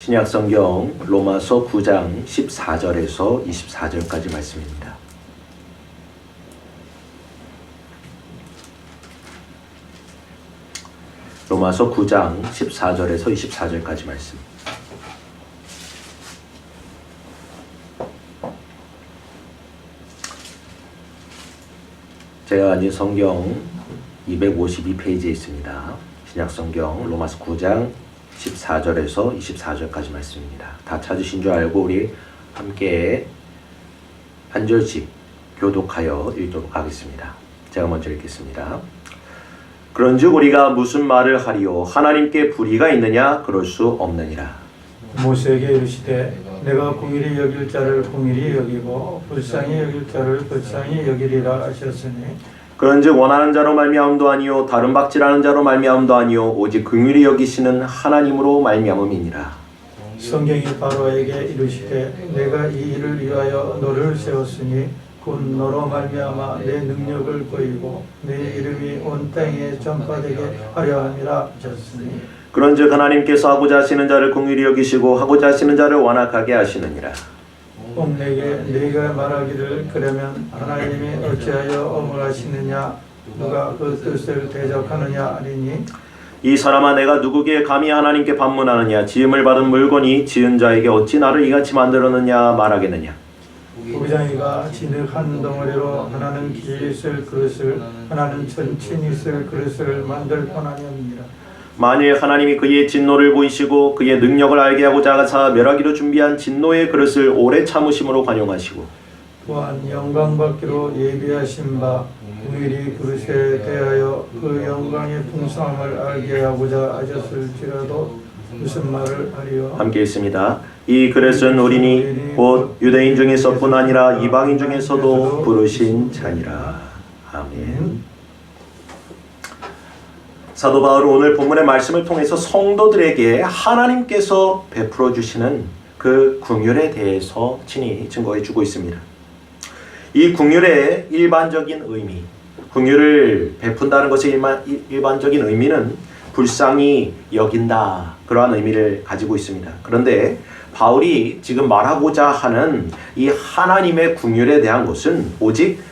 신약성경 로마서 9장 14절에서 24절까지 말씀입니다. 로마서 9장 14절에서 24절까지 말씀. 제가 가진 성경 252페이지에 있습니다. 신약성경 로마서 9장 14절에서 24절까지 말씀입니다. 다 찾으신 줄 알고 우리 함께 한 절씩 교독하여 읽도록 하겠습니다. 제가 먼저 읽겠습니다. 그런즉 우리가 무슨 말을 하리요? 하나님께 불의가 있느냐? 그럴 수 없느니라. 모세에게 이르시되 내가 공의를 여길 자를 공의히 여기고 불쌍히 여길 자를 불쌍히 여기리라 하셨으니 그런즉 원하는 자로 말미암음도 아니요 다른 박질하는 자로 말미암음도 아니요 오직 긍휼히 여기시는 하나님으로 말미암음이니라. 성경이 바로에게 이르시되 내가 이 일을 위하여 너를 세웠으니 곧 너로 말미암아 내 능력을 보이고 내 이름이 온 땅에 전파되게 하려 함이라 하셨으니 그런즉 하나님께서 하고자 하시는 자를 긍휼히 여기시고 하고자 하시는 자를 완악하게 하시느니라. 꼭 내가 말하기를 그러면 하나님이 어찌하여 어물하시느냐 누가 그 뜻을 대적하느냐 하리니 이 사람아 내가 누구기에 감히 하나님께 반문하느냐 지음을 받은 물건이 지은 자에게 어찌 나를 이같이 만들었느냐 말하겠느냐. 부장이가 진흙 한 덩어리로 하나는 길이 있을 그릇을 하나는 천친이 있을 그릇을 만들 뻔하니라. 만일 하나님이 그의 진노를 보이시고 그의 능력을 알게 하고자 하사 멸하기로 준비한 진노의 그릇을 오래 참으심으로 관용하시고 또한 영광받기로 예비하신 바 긍휼히 그릇에 대하여 그 영광의 풍성함을 알게 하고자 하셨을지라도 무슨 말을 하리요? 함께 읽습니다. 이 그릇은 우리니 곧 유대인 중에서뿐 아니라 이방인 중에서도 부르신 자니라. 아멘. 사도 바울은 오늘 본문의 말씀을 통해서 성도들에게 하나님께서 베풀어 주시는 그 긍휼에 대해서 친히 증거해 주고 있습니다. 이 긍휼의 일반적인 의미, 긍휼을 베푼다는 것의 일반적인 의미는 불쌍히 여긴다, 그러한 의미를 가지고 있습니다. 그런데 바울이 지금 말하고자 하는 이 하나님의 긍휼에 대한 것은 오직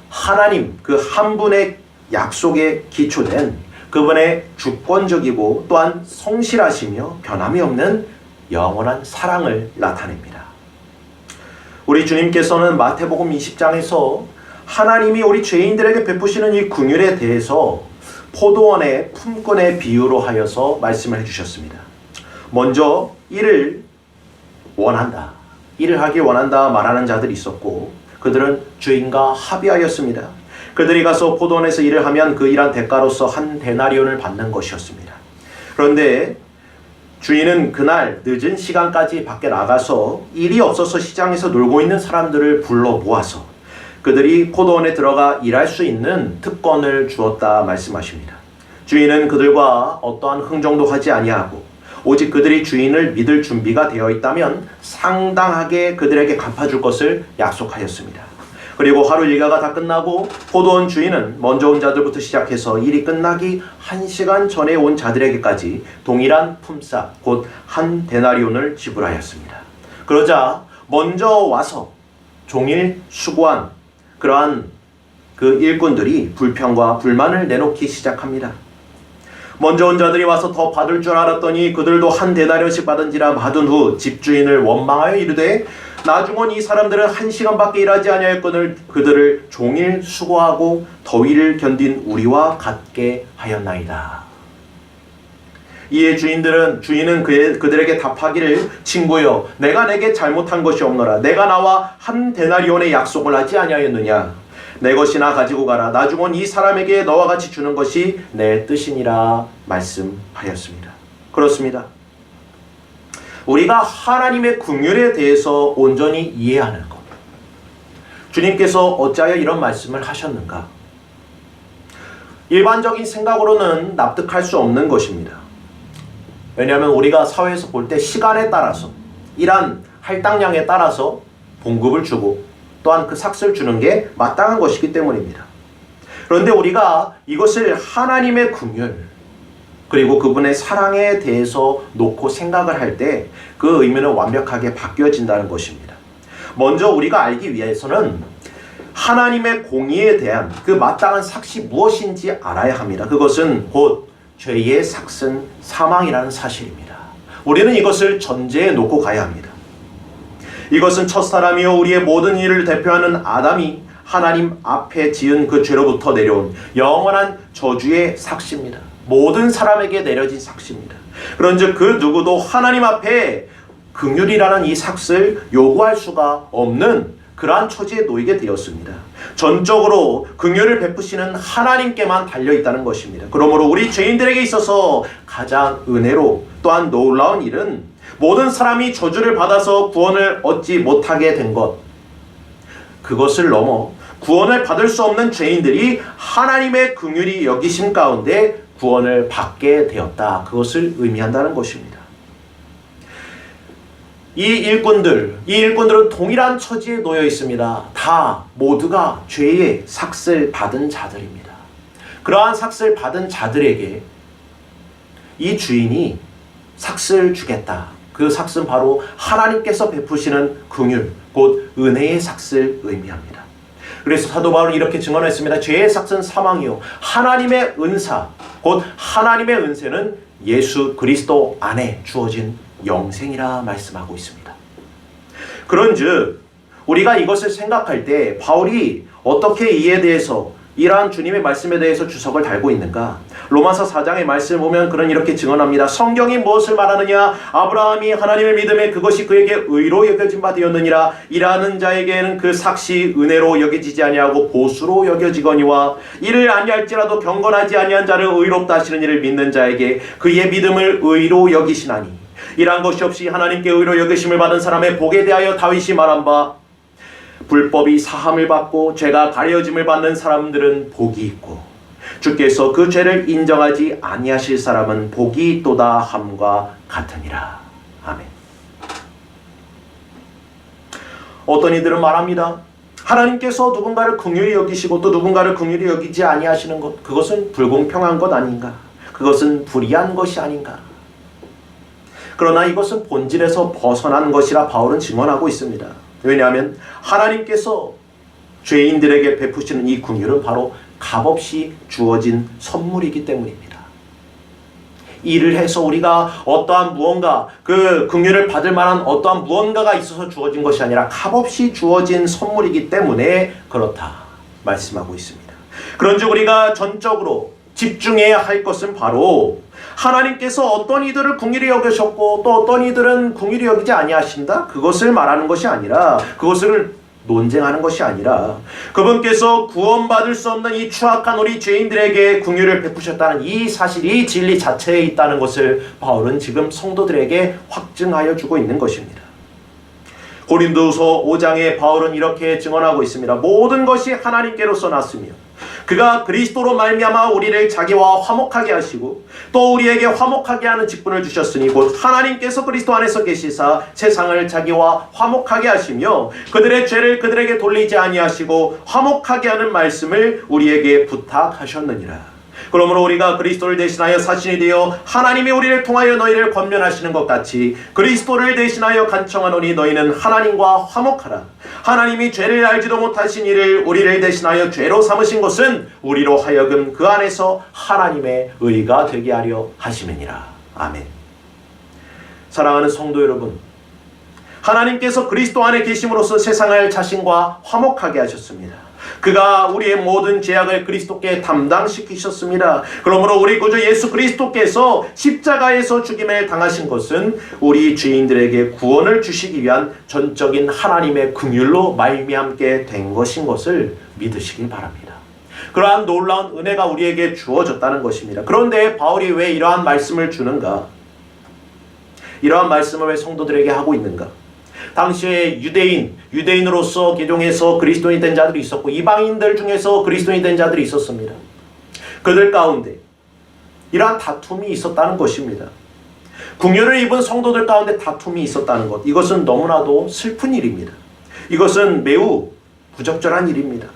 하나님 그 한 분의 약속에 기초된 그분의 주권적이고 또한 성실하시며 변함이 없는 영원한 사랑을 나타냅니다. 우리 주님께서는 마태복음 20장에서 하나님이 우리 죄인들에게 베푸시는 이 긍휼에 대해서 포도원의 품꾼의 비유로 하여서 말씀을 해주셨습니다. 먼저 일을 원한다, 일을 하길 원한다 말하는 자들이 있었고 그들은 주인과 합의하였습니다. 그들이 가서 포도원에서 일을 하면 그 일한 대가로서 한 데나리온을 받는 것이었습니다. 그런데 주인은 그날 늦은 시간까지 밖에 나가서 일이 없어서 시장에서 놀고 있는 사람들을 불러 모아서 그들이 포도원에 들어가 일할 수 있는 특권을 주었다 말씀하십니다. 주인은 그들과 어떠한 흥정도 하지 아니하고 오직 그들이 주인을 믿을 준비가 되어 있다면 상당하게 그들에게 갚아줄 것을 약속하였습니다. 그리고 하루 일과가 다 끝나고 포도원 주인은 먼저 온 자들부터 시작해서 일이 끝나기 1시간 전에 온 자들에게까지 동일한 품삯 곧 한 데나리온을 지불하였습니다. 그러자 먼저 와서 종일 수고한 그러한 그 일꾼들이 불평과 불만을 내놓기 시작합니다. 먼저 온 자들이 와서 더 받을 줄 알았더니 그들도 한 데나리온씩 받은지라 받은 후 집주인을 원망하여 이르되 나중은 이 사람들은 1시간밖에 일하지 아니하였거늘 그들을 종일 수고하고 더위를 견딘 우리와 같게 하였나이다. 이에 주인은 그들에게 답하기를 친구여 내가 내게 잘못한 것이 없노라. 내가 나와 한 데나리온의 약속을 하지 아니하였느냐. 내 것이나 가지고 가라. 나중은 이 사람에게 너와 같이 주는 것이 내 뜻이니라 말씀하였습니다. 그렇습니다. 우리가 하나님의 긍휼에 대해서 온전히 이해하는 것. 주님께서 어찌하여 이런 말씀을 하셨는가? 일반적인 생각으로는 납득할 수 없는 것입니다. 왜냐하면 우리가 사회에서 볼 때 시간에 따라서 일한 할당량에 따라서 봉급을 주고 또한 그 삭스를 주는 게 마땅한 것이기 때문입니다. 그런데 우리가 이것을 하나님의 긍휼, 그리고 그분의 사랑에 대해서 놓고 생각을 할 때 그 의미는 완벽하게 바뀌어진다는 것입니다. 먼저 우리가 알기 위해서는 하나님의 공의에 대한 그 마땅한 삭시 무엇인지 알아야 합니다. 그것은 곧 죄의 삭은 사망이라는 사실입니다. 우리는 이것을 전제에 놓고 가야 합니다. 이것은 첫사람이요 우리의 모든 일을 대표하는 아담이 하나님 앞에 지은 그 죄로부터 내려온 영원한 저주의 삭시입니다. 모든 사람에게 내려진 삭시입니다. 그런즉 그 누구도 하나님 앞에 긍휼이라는 이 삭을 요구할 수가 없는 그러한 처지에 놓이게 되었습니다. 전적으로 긍휼을 베푸시는 하나님께만 달려있다는 것입니다. 그러므로 우리 죄인들에게 있어서 가장 은혜로 또한 놀라운 일은 모든 사람이 저주를 받아서 구원을 얻지 못하게 된 것, 그것을 넘어 구원을 받을 수 없는 죄인들이 하나님의 긍휼이 여기심 가운데 구원을 받게 되었다. 그것을 의미한다는 것입니다. 이 일꾼들은 동일한 처지에 놓여 있습니다. 다 모두가 죄의 삭을 받은 자들입니다. 그러한 삭을 받은 자들에게 이 주인이 삭을 주겠다. 그 삭은 바로 하나님께서 베푸시는 긍휼, 곧 은혜의 삭을 의미합니다. 그래서 사도 바울은 이렇게 증언했습니다. 죄의 삭은 사망이요 하나님의 은사, 곧 하나님의 은혜는 예수 그리스도 안에 주어진 영생이라 말씀하고 있습니다. 그런즉 우리가 이것을 생각할 때 바울이 어떻게 이에 대해서 이러한 주님의 말씀에 대해서 주석을 달고 있는가? 로마서 4장의 말씀을 보면 그는 이렇게 증언합니다. 성경이 무엇을 말하느냐? 아브라함이 하나님을 믿음에 그것이 그에게 의로 여겨진 바 되었느니라. 일하는 자에게는 그 삭시 은혜로 여겨지지 아니하고 보수로 여겨지거니와 이를 아니할지라도 경건하지 아니한 자를 의롭다 하시는 이를 믿는 자에게 그의 믿음을 의로 여기시나니 이러한 것이 없이 하나님께 의로 여기심을 받은 사람의 복에 대하여 다윗이 말한 바 불법이 사함을 받고 죄가 가려짐을 받는 사람들은 복이 있고 주께서 그 죄를 인정하지 아니하실 사람은 복이 있도다 함과 같으니라. 아멘. 어떤 이들은 말합니다. 하나님께서 누군가를 긍휼히 여기시고 또 누군가를 긍휼히 여기지 아니하시는 것, 그것은 불공평한 것 아닌가? 그것은 불의한 것이 아닌가? 그러나 이것은 본질에서 벗어난 것이라 바울은 증언하고 있습니다. 왜냐하면 하나님께서 죄인들에게 베푸시는 이 긍휼은 바로 값없이 주어진 선물이기 때문입니다. 일을 해서 우리가 어떠한 무언가, 그 긍휼을 받을 만한 어떠한 무언가가 있어서 주어진 것이 아니라 값없이 주어진 선물이기 때문에 그렇다 말씀하고 있습니다. 그런즉 우리가 전적으로 집중해야 할 것은 바로 하나님께서 어떤 이들을 긍휼히 여기셨고 또 어떤 이들은 긍휼히 여기지 아니하신다? 그것을 말하는 것이 아니라, 그것을 논쟁하는 것이 아니라 그분께서 구원받을 수 없는 이 추악한 우리 죄인들에게 긍휼을 베푸셨다는 이 사실이 이 진리 자체에 있다는 것을 바울은 지금 성도들에게 확증하여 주고 있는 것입니다. 고린도서 5장에 바울은 이렇게 증언하고 있습니다. 모든 것이 하나님께로서 났으며 그가 그리스도로 말미암아 우리를 자기와 화목하게 하시고 또 우리에게 화목하게 하는 직분을 주셨으니 곧 하나님께서 그리스도 안에서 계시사 세상을 자기와 화목하게 하시며 그들의 죄를 그들에게 돌리지 아니하시고 화목하게 하는 말씀을 우리에게 부탁하셨느니라. 그러므로 우리가 그리스도를 대신하여 사신이 되어 하나님이 우리를 통하여 너희를 권면하시는 것 같이 그리스도를 대신하여 간청하노니 너희는 하나님과 화목하라. 하나님이 죄를 알지도 못하신 이를 우리를 대신하여 죄로 삼으신 것은 우리로 하여금 그 안에서 하나님의 의가 되게 하려 하심이니라. 아멘. 사랑하는 성도 여러분, 하나님께서 그리스도 안에 계심으로써 세상을 자신과 화목하게 하셨습니다. 그가 우리의 모든 죄악을 그리스도께 담당시키셨습니다. 그러므로 우리 구주 예수 그리스도께서 십자가에서 죽임을 당하신 것은 우리 죄인들에게 구원을 주시기 위한 전적인 하나님의 긍휼로 말미암게 된 것인 것을 믿으시길 바랍니다. 그러한 놀라운 은혜가 우리에게 주어졌다는 것입니다. 그런데 바울이 왜 이러한 말씀을 주는가? 이러한 말씀을 왜 성도들에게 하고 있는가? 당시에 유대인으로서 개종해서 그리스도인이 된 자들이 있었고 이방인들 중에서 그리스도인이 된 자들이 있었습니다. 그들 가운데 이러한 다툼이 있었다는 것입니다. 긍휼을 입은 성도들 가운데 다툼이 있었다는 것, 이것은 너무나도 슬픈 일입니다. 이것은 매우 부적절한 일입니다.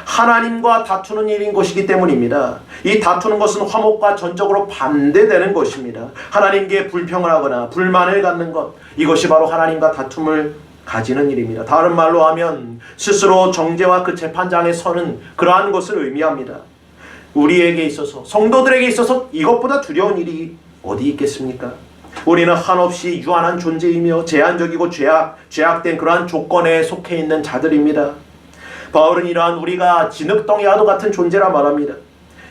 하나님과 다투는 일인 것이기 때문입니다. 이 다투는 것은 화목과 전적으로 반대되는 것입니다. 하나님께 불평을 하거나 불만을 갖는 것, 이것이 바로 하나님과 다툼을 가지는 일입니다. 다른 말로 하면 스스로 정죄와 그 재판장에 서는 그러한 것을 의미합니다. 우리에게 있어서, 성도들에게 있어서 이것보다 두려운 일이 어디 있겠습니까? 우리는 한없이 유한한 존재이며 제한적이고 죄악된 그러한 조건에 속해 있는 자들입니다. 바울은 이러한 우리가 진흙덩이와도 같은 존재라 말합니다.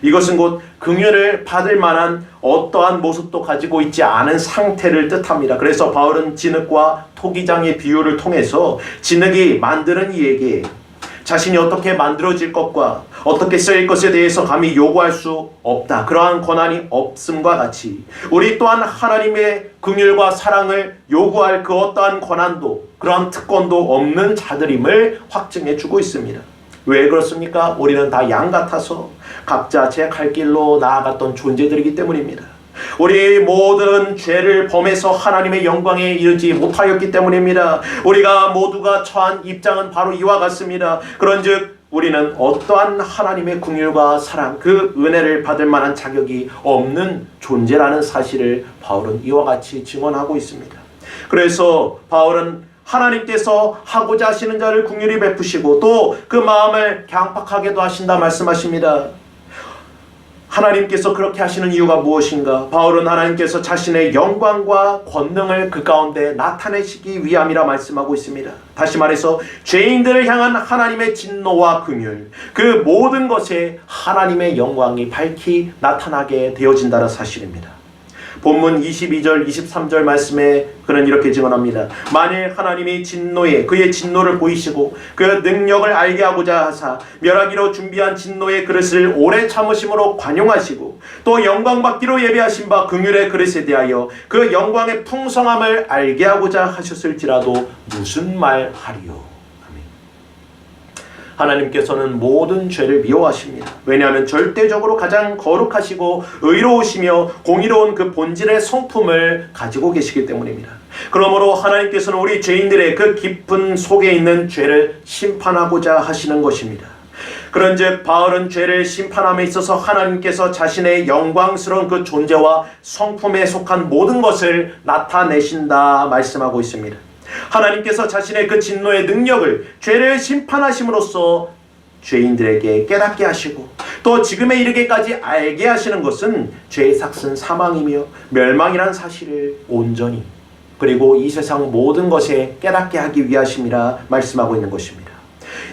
이것은 곧 긍휼을 받을 만한 어떠한 모습도 가지고 있지 않은 상태를 뜻합니다. 그래서 바울은 진흙과 토기장의 비유를 통해서 진흙이 만드는 이에게 자신이 어떻게 만들어질 것과 어떻게 쓰일 것에 대해서 감히 요구할 수 없다, 그러한 권한이 없음과 같이 우리 또한 하나님의 긍휼과 사랑을 요구할 그 어떠한 권한도 그러한 특권도 없는 자들임을 확증해 주고 있습니다. 왜 그렇습니까? 우리는 다 양 같아서 각자 제 갈 길로 나아갔던 존재들이기 때문입니다. 우리 모든 죄를 범해서 하나님의 영광에 이르지 못하였기 때문입니다. 우리가 모두가 처한 입장은 바로 이와 같습니다. 그런즉 우리는 어떠한 하나님의 긍휼과 사랑, 그 은혜를 받을 만한 자격이 없는 존재라는 사실을 바울은 이와 같이 증언하고 있습니다. 그래서 바울은 하나님께서 하고자 하시는 자를 긍휼히 베푸시고 또 그 마음을 강팍하게도 하신다 말씀하십니다. 하나님께서 그렇게 하시는 이유가 무엇인가? 바울은 하나님께서 자신의 영광과 권능을 그 가운데 나타내시기 위함이라 말씀하고 있습니다. 다시 말해서 죄인들을 향한 하나님의 진노와 긍휼, 그 모든 것에 하나님의 영광이 밝히 나타나게 되어진다는 사실입니다. 본문 22절 23절 말씀에 그는 이렇게 증언합니다. 만일 하나님이 그의 진노를 보이시고 그 능력을 알게 하고자 하사 멸하기로 준비한 진노의 그릇을 오래 참으심으로 관용하시고 또 영광받기로 예비하신 바 긍휼의 그릇에 대하여 그 영광의 풍성함을 알게 하고자 하셨을지라도 무슨 말 하리요. 하나님께서는 모든 죄를 미워하십니다. 왜냐하면 절대적으로 가장 거룩하시고 의로우시며 공의로운 그 본질의 성품을 가지고 계시기 때문입니다. 그러므로 하나님께서는 우리 죄인들의 그 깊은 속에 있는 죄를 심판하고자 하시는 것입니다. 그런즉 바울은 죄를 심판함에 있어서 하나님께서 자신의 영광스러운 그 존재와 성품에 속한 모든 것을 나타내신다 말씀하고 있습니다. 하나님께서 자신의 그 진노의 능력을 죄를 심판하심으로써 죄인들에게 깨닫게 하시고 또 지금에 이르게까지 알게 하시는 것은 죄의 삭은 사망이며 멸망이라는 사실을 온전히 그리고 이 세상 모든 것에 깨닫게 하기 위하심이라 말씀하고 있는 것입니다.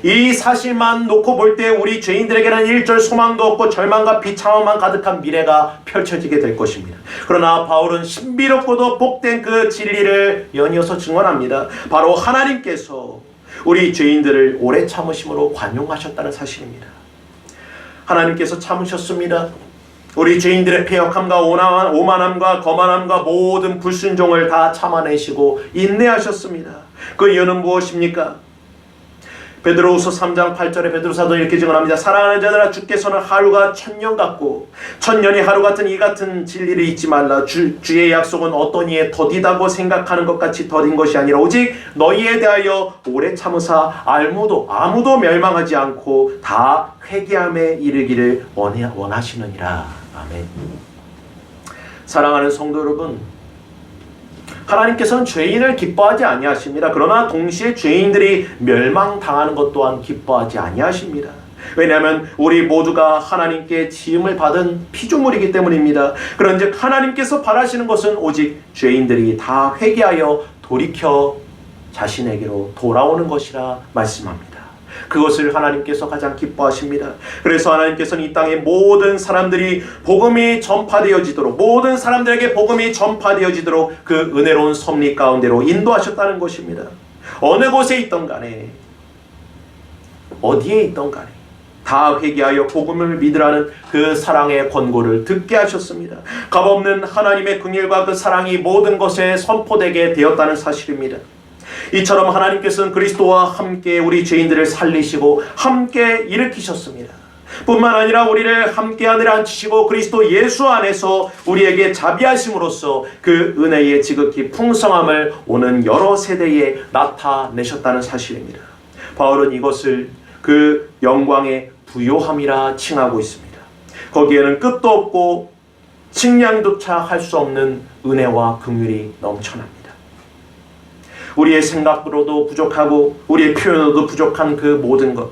이 사실만 놓고 볼 때 우리 죄인들에게는 일절 소망도 없고 절망과 비참함만 가득한 미래가 펼쳐지게 될 것입니다. 그러나 바울은 신비롭고도 복된 그 진리를 연이어서 증언합니다. 바로 하나님께서 우리 죄인들을 오래 참으심으로 관용하셨다는 사실입니다. 하나님께서 참으셨습니다. 우리 죄인들의 패역함과 오만함과 거만함과 모든 불순종을 다 참아내시고 인내하셨습니다. 그 이유는 무엇입니까? 베드로후서 3장 8절에 베드로 사도 이렇게 증언합니다. 사랑하는 자들아, 주께서는 하루가 1000년 같고 1000년이 하루 같은 이 같은 진리를 잊지 말라. 주의 약속은 어떤 이에 더디다고 생각하는 것 같이 더딘 것이 아니라 오직 너희에 대하여 오래 참으사 아무도 멸망하지 않고 다 회개함에 이르기를 원하시느니라. 아멘. 사랑하는 성도 여러분, 하나님께서는 죄인을 기뻐하지 아니하십니다. 그러나 동시에 죄인들이 멸망당하는 것 또한 기뻐하지 아니하십니다. 왜냐하면 우리 모두가 하나님께 지음을 받은 피조물이기 때문입니다. 그런즉 하나님께서 바라시는 것은 오직 죄인들이 다 회개하여 돌이켜 자신에게로 돌아오는 것이라 말씀합니다. 그것을 하나님께서 가장 기뻐하십니다. 그래서 하나님께서는 이 땅의 모든 사람들이 복음이 전파되어지도록, 모든 사람들에게 복음이 전파되어지도록 그 은혜로운 섭리 가운데로 인도하셨다는 것입니다. 어느 곳에 있던 간에, 어디에 있던 간에 다 회개하여 복음을 믿으라는 그 사랑의 권고를 듣게 하셨습니다. 값없는 하나님의 긍휼과 그 사랑이 모든 것에 선포되게 되었다는 사실입니다. 이처럼 하나님께서는 그리스도와 함께 우리 죄인들을 살리시고 함께 일으키셨습니다. 뿐만 아니라 우리를 함께 하늘에 앉히시고 그리스도 예수 안에서 우리에게 자비하심으로써 그 은혜의 지극히 풍성함을 오는 여러 세대에 나타내셨다는 사실입니다. 바울은 이것을 그 영광의 부요함이라 칭하고 있습니다. 거기에는 끝도 없고 측량조차 할 수 없는 은혜와 긍휼이 넘쳐납니다. 우리의 생각으로도 부족하고 우리의 표현으로도 부족한 그 모든 것,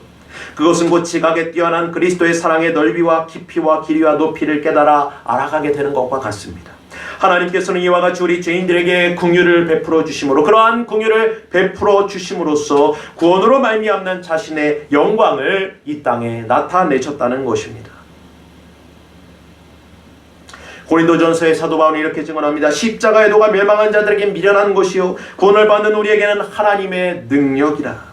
그것은 곧 지각에 뛰어난 그리스도의 사랑의 넓이와 깊이와 길이와 높이를 깨달아 알아가게 되는 것과 같습니다. 하나님께서는 이와 같이 우리 죄인들에게 긍휼을 베풀어 주심으로, 그러한 긍휼을 베풀어 주심으로써 구원으로 말미암는 자신의 영광을 이 땅에 나타내셨다는 것입니다. 고린도전서의 사도 바울은 이렇게 증언합니다. 십자가의 도가 멸망한 자들에게 미련한 것이요 구원을 받는 우리에게는 하나님의 능력이라.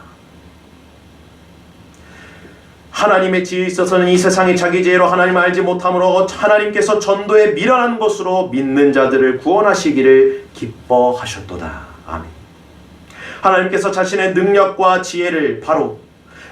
하나님의 지혜에 있어서는 이 세상이 자기 지혜로 하나님을 알지 못함으로 하나님께서 전도에 미련한 것으로 믿는 자들을 구원하시기를 기뻐하셨도다. 아멘. 하나님께서 자신의 능력과 지혜를 바로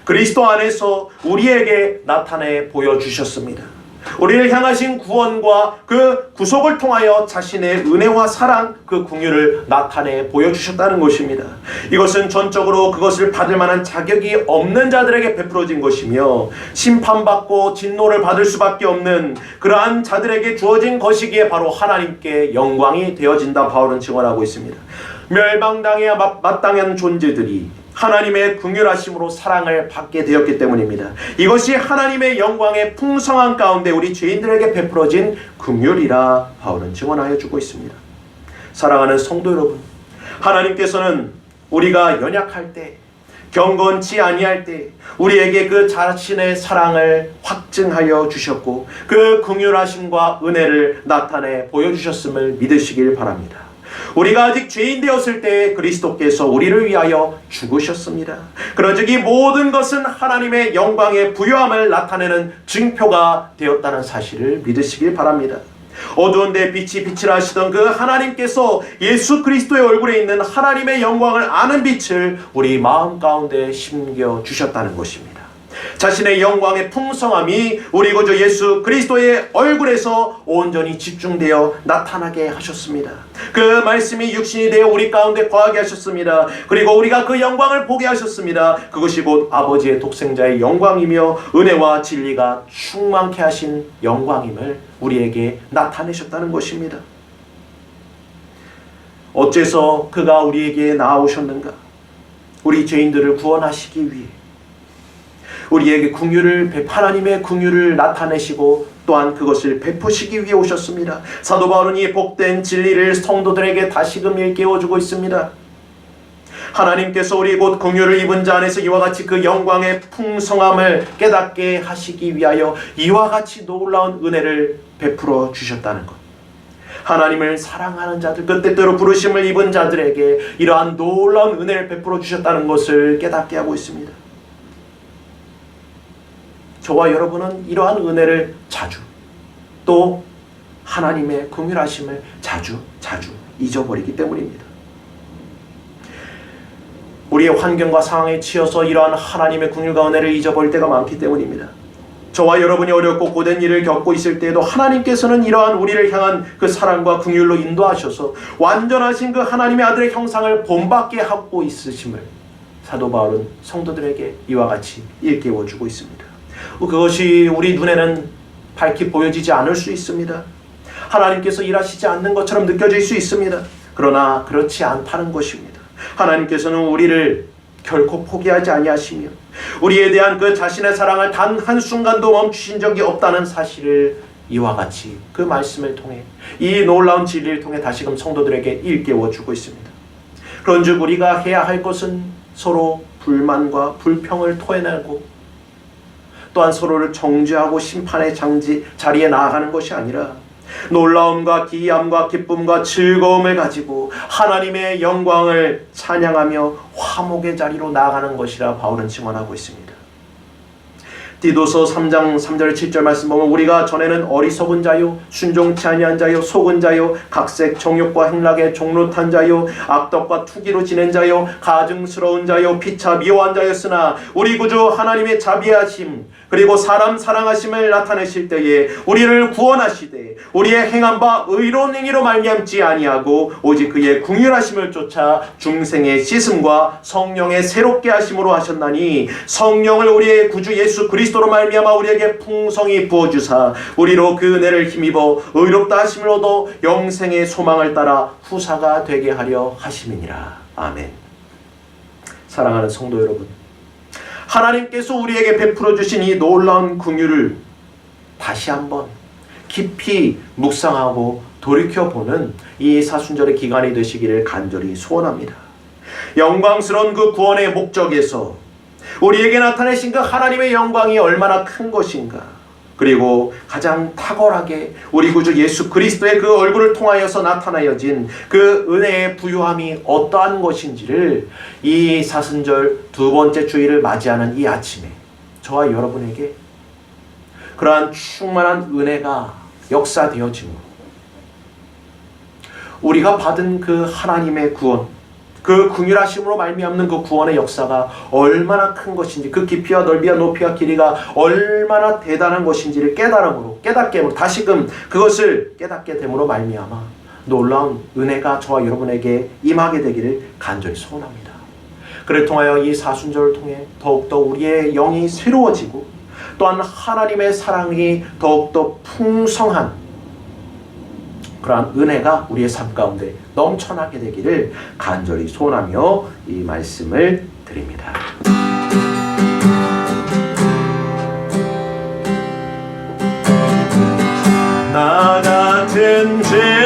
그리스도 안에서 우리에게 나타내 보여주셨습니다. 우리를 향하신 구원과 그 구속을 통하여 자신의 은혜와 사랑, 그 긍휼을 나타내 보여주셨다는 것입니다. 이것은 전적으로 그것을 받을 만한 자격이 없는 자들에게 베풀어진 것이며 심판받고 진노를 받을 수밖에 없는 그러한 자들에게 주어진 것이기에 바로 하나님께 영광이 되어진다 바울은 증언하고 있습니다. 멸망당해야 마땅한 존재들이 하나님의 긍휼하심으로 사랑을 받게 되었기 때문입니다. 이것이 하나님의 영광의 풍성한 가운데 우리 죄인들에게 베풀어진 긍휼이라 바울은 증언하여 주고 있습니다. 사랑하는 성도 여러분, 하나님께서는 우리가 연약할 때, 경건치 아니할 때 우리에게 그 자신의 사랑을 확증하여 주셨고 그 긍휼하심과 은혜를 나타내 보여주셨음을 믿으시길 바랍니다. 우리가 아직 죄인 되었을 때 그리스도께서 우리를 위하여 죽으셨습니다. 그런즉 이 모든 것은 하나님의 영광의 부요함을 나타내는 증표가 되었다는 사실을 믿으시길 바랍니다. 어두운데 빛이 빛이라 하시던 그 하나님께서 예수 그리스도의 얼굴에 있는 하나님의 영광을 아는 빛을 우리 마음 가운데 심겨주셨다는 것입니다. 자신의 영광의 풍성함이 우리 구주 예수 그리스도의 얼굴에서 온전히 집중되어 나타나게 하셨습니다. 그 말씀이 육신이 되어 우리 가운데 거하게 하셨습니다. 그리고 우리가 그 영광을 보게 하셨습니다. 그것이 곧 아버지의 독생자의 영광이며 은혜와 진리가 충만케 하신 영광임을 우리에게 나타내셨다는 것입니다. 어째서 그가 우리에게 나아오셨는가? 우리 죄인들을 구원하시기 위해 우리에게 하나님의 긍휼을 나타내시고 또한 그것을 베푸시기 위해 오셨습니다. 사도 바울은 이 복된 진리를 성도들에게 다시금 일깨워주고 있습니다. 하나님께서 우리 곧 긍휼을 입은 자 안에서 이와 같이 그 영광의 풍성함을 깨닫게 하시기 위하여 이와 같이 놀라운 은혜를 베풀어 주셨다는 것. 하나님을 사랑하는 자들, 그 때때로 부르심을 입은 자들에게 이러한 놀라운 은혜를 베풀어 주셨다는 것을 깨닫게 하고 있습니다. 저와 여러분은 이러한 은혜를 자주, 또 하나님의 긍휼하심을 자주 잊어버리기 때문입니다. 우리의 환경과 상황에 치여서 이러한 하나님의 긍휼과 은혜를 잊어버릴 때가 많기 때문입니다. 저와 여러분이 어렵고 고된 일을 겪고 있을 때에도 하나님께서는 이러한 우리를 향한 그 사랑과 긍휼로 인도하셔서 완전하신 그 하나님의 아들의 형상을 본받게 하고 있으심을 사도 바울은 성도들에게 이와 같이 일깨워주고 있습니다. 그것이 우리 눈에는 밝히 보여지지 않을 수 있습니다. 하나님께서 일하시지 않는 것처럼 느껴질 수 있습니다. 그러나 그렇지 않다는 것입니다. 하나님께서는 우리를 결코 포기하지 아니하시며 우리에 대한 그 자신의 사랑을 단 한순간도 멈추신 적이 없다는 사실을 이와 같이 그 말씀을 통해 이 놀라운 진리를 통해 다시금 성도들에게 일깨워주고 있습니다. 그런즉 우리가 해야 할 것은 서로 불만과 불평을 토해내고 또한 서로를 정죄하고 심판의 자리에 나아가는 것이 아니라 놀라움과 기이함과 기쁨과 즐거움을 가지고 하나님의 영광을 찬양하며 화목의 자리로 나아가는 것이라 바울은 증언하고 있습니다. 디도서 3장 3절 7절 말씀 보면 우리가 전에는 어리석은 자요 순종치 아니한 자요 속은 자요 각색 정욕과 행락에 종로탄 자요 악덕과 투기로 지낸 자요 가증스러운 자요 피차 미워한 자였으나 우리 구주 하나님의 자비하심 그리고 사람 사랑하심을 나타내실 때에 우리를 구원하시되 우리의 행한 바 의로운 행위로 말미암지 아니하고 오직 그의 궁휼하심을 쫓아 중생의 씻음과 성령의 새롭게 하심으로 하셨나니 성령을 우리의 구주 예수 그리스도로 말미암아 우리에게 풍성히 부어주사 우리로 그 은혜를 힘입어 의롭다 하심을 얻어 영생의 소망을 따라 후사가 되게 하려 하심이니라. 아멘. 사랑하는 성도 여러분, 하나님께서 우리에게 베풀어 주신 이 놀라운 긍휼을 다시 한번 깊이 묵상하고 돌이켜보는 이 사순절의 기간이 되시기를 간절히 소원합니다. 영광스러운 그 구원의 목적에서 우리에게 나타내신 그 하나님의 영광이 얼마나 큰 것인가, 그리고 가장 탁월하게 우리 구주 예수 그리스도의 그 얼굴을 통하여서 나타나여진 그 은혜의 부유함이 어떠한 것인지를 이 사순절 두 번째 주일을 맞이하는 이 아침에 저와 여러분에게 그러한 충만한 은혜가 역사되어짐으로 우리가 받은 그 하나님의 구원, 그 긍휼하심으로 말미암는 그 구원의 역사가 얼마나 큰 것인지, 그 깊이와 넓이와 높이와 길이가 얼마나 대단한 것인지를 깨닫게 함으로 다시금 그것을 깨닫게 됨으로 말미암아 놀라운 은혜가 저와 여러분에게 임하게 되기를 간절히 소원합니다. 그를 통하여 이 사순절을 통해 더욱더 우리의 영이 새로워지고 또한 하나님의 사랑이 더욱더 풍성한 그러한 은혜가 우리의 삶 가운데 넘쳐나게 되기를 간절히 소원하며 이 말씀을 드립니다. 나 같은 죄